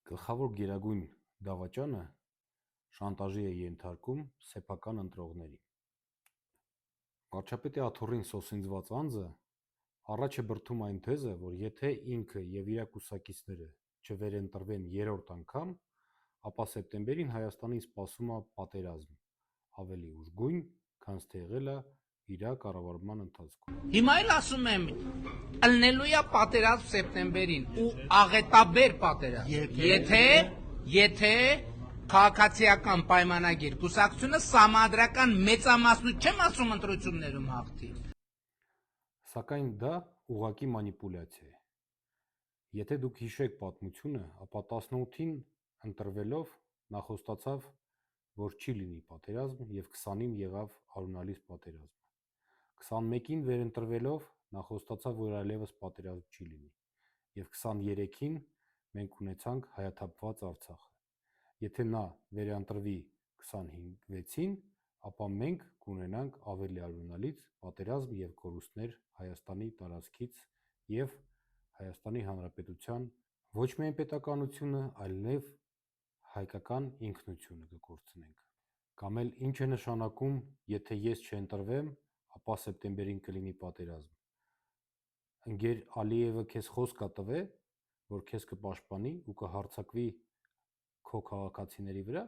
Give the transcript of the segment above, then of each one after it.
Գլխավոր գերագույն դավաճանը շանտաժի է ենթարկում սեփական ընտրողներին։ Վարչապետի աթոռին սոսինձված անձը առաջ է բրդում այն թեզը, որ եթե ինքը եւ իր կուսակիցները չվերընտրվեն երրորդ անգամ, ապա սեպտեմբերին Հայաստանին սպասում է պատերազմ, ավելի ուժգույն, քան թե եղել է իր կառավարման ընթացքում։ Հիմա էլ ասում եմ, ըլնելու է պատերազմ սեպտեմբերին ու աղետաբեր պատերազմ։ Եթե քաղաքացիական պայմանագիր կուսակցությունը սահմանադրական մեծամասնություն չեմ ասում ընտրություններում հաղթի։ Սակայն դա ուղղակի մանիպուլյացիա է։ Եթե դուք հիշեք պատմությունը, ապա 18-ին ընտրվելով նա խոստացավ, որ չի լինի պատերազմ եւ 20-ին եղավ արունալից պատերազմը։ 21-ին վերընտրվելով նա խոստացավ, որ այլևս պատերազմ չի լինի եւ 23-ին մենք ունեցանք հայաթափված Արցախը։ Եթե նա վերընտրվի 26-ին, ապա մենք կունենանք ավելի արունալից պատերազմ եւ կորուստներ Հայաստանի տարածքից եւ Հայաստանի Հանրապետության ոչ միայն պետականությունը, այլև հայկական ինքնությունը կկորցնենք։ Կամ էլ ինչ է նշանակում, եթե ես չընտրվեմ, ապա սեպտեմբերին կլինի պատերազմ։ Ընկեր Ալիևը քեզ խոսք կա տվե, որ քեզ կպաշտպանի ու կհարձակվի քո քաղաքացիների վրա,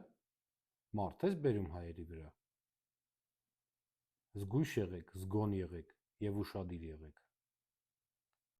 մարդ ես բերում հայերի վրա։ Զգույշ եղեք, զգոն եղեք եւ ուշադիր եղեք։